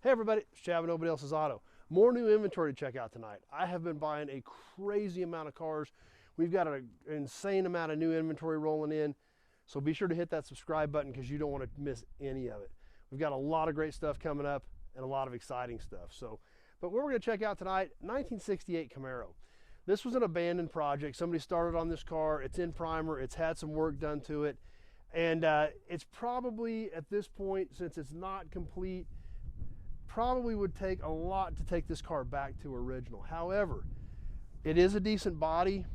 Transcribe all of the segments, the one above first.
Hey everybody, it's Chad with Nobody Else's Auto. More new inventory to check out tonight. I have been buying a crazy amount of cars. We've got an insane amount of new inventory rolling in. So be sure to hit that subscribe button because you don't want to miss any of it. We've got a lot of great stuff coming up and a lot of exciting stuff. But what we're going to check out tonight, 1968 Camaro. This was an abandoned project. Somebody started on this car. It's in primer. It's had some work done to it. And it's probably at this point, since it's not complete, probably would take a lot to take this car back to original. However, it is a decent body,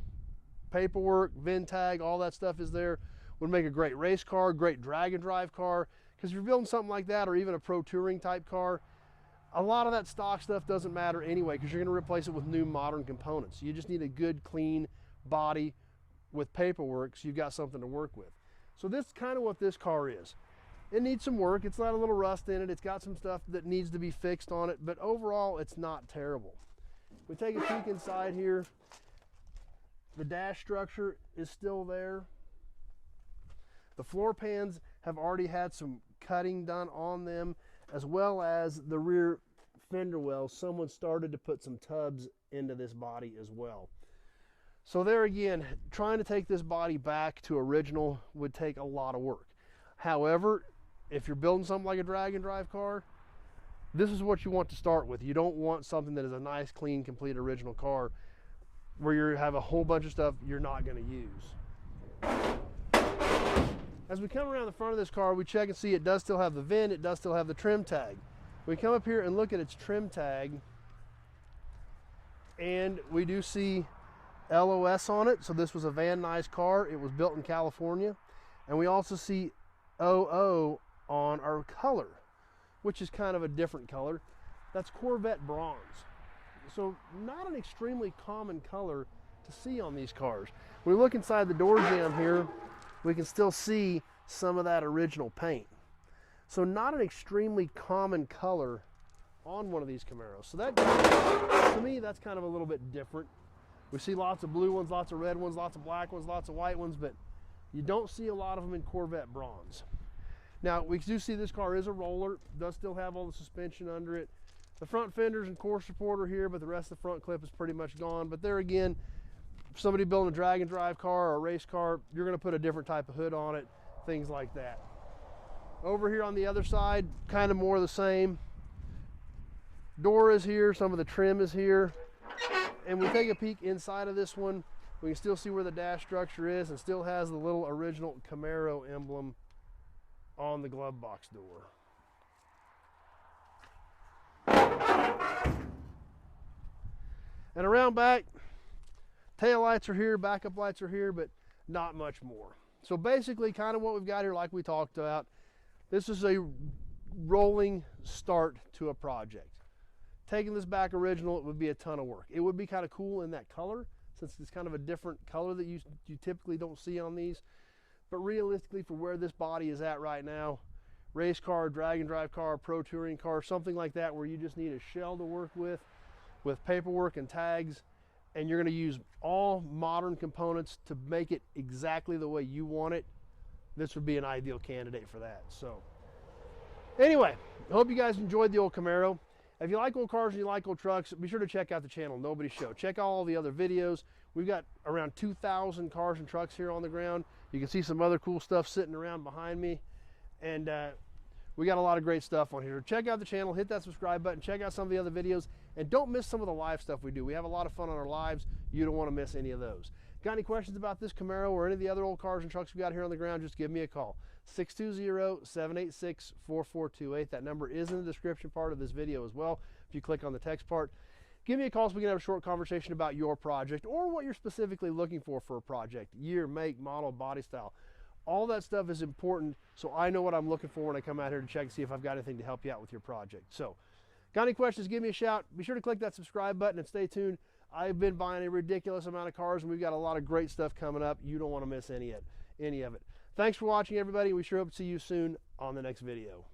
paperwork, VIN tag, all that stuff is there. Would make a great race car, great drag and drive car, because if you're building something like that or even a pro touring type car, a lot of that stock stuff doesn't matter anyway because you're going to replace it with new modern components. You just need a good clean body with paperwork so you've got something to work with. So this is kind of what this car is. It needs some work. It's got a little rust in it. It's got some stuff that needs to be fixed on it, but overall it's not terrible. We take a peek inside here. The dash structure is still there. The floor pans have already had some cutting done on them, as well as the rear fender wells. Someone started to put some tubs into this body as well. So there again, trying to take this body back to original would take a lot of work. However, if you're building something like a drag and drive car, this is what you want to start with. You don't want something that is a nice, clean, complete original car where you have a whole bunch of stuff you're not going to use. As we come around the front of this car, we check and see it does still have the VIN, it does still have the trim tag. We come up here and look at its trim tag, and we do see LOS on it. So this was a Van Nuys car. It was built in California. And we also see OO on our color, which is kind of a different color. That's Corvette bronze. So not an extremely common color to see on these cars. When we look inside the door jamb here, we can still see some of that original paint. So not an extremely common color on one of these Camaros. So that, to me, that's kind of a little bit different. We see lots of blue ones, lots of red ones, lots of black ones, lots of white ones, but you don't see a lot of them in Corvette bronze. Now, we do see this car is a roller, does still have all the suspension under it. The front fenders and core support are here, but the rest of the front clip is pretty much gone. But there again, if somebody building a drag and drive car or a race car, you're gonna put a different type of hood on it, things like that. Over here on the other side, kind of more of the same. Door is here, some of the trim is here. And we take a peek inside of this one, we can still see where the dash structure is and still has the little original Camaro emblem on the glove box door. And around back, tail lights are here, backup lights are here, but not much more. So basically kind of what we've got here, like we talked about, this is a rolling start to a project. Taking this back original, it would be a ton of work. It would be kind of cool in that color, since it's kind of a different color that you typically don't see on these. But realistically, for where this body is at right now, race car, drag and drive car, pro touring car, something like that, where you just need a shell to work with paperwork and tags, and you're going to use all modern components to make it exactly the way you want it, this would be an ideal candidate for that. So anyway, I hope you guys enjoyed the old Camaro. If you like old cars and you like old trucks, be sure to check out the channel, Nobody Show. Check out all the other videos. We've got around 2,000 cars and trucks here on the ground. You can see some other cool stuff sitting around behind me. And we got a lot of great stuff on here. Check out the channel, hit that subscribe button, check out some of the other videos, and don't miss some of the live stuff we do. We have a lot of fun on our lives. You don't want to miss any of those. Got any questions about this Camaro or any of the other old cars and trucks we got here on the ground, just give me a call. 620-786-4428. That number is in the description part of this video as well. If you click on the text part, give me a call so we can have a short conversation about your project or what you're specifically looking for a project. Year, make, model, body style. All that stuff is important, so I know what I'm looking for when I come out here to check and see if I've got anything to help you out with your project. So, got any questions, give me a shout. Be sure to click that subscribe button and stay tuned. I've been buying a ridiculous amount of cars, and we've got a lot of great stuff coming up. You don't want to miss any of it. Thanks for watching, everybody. We sure hope to see you soon on the next video.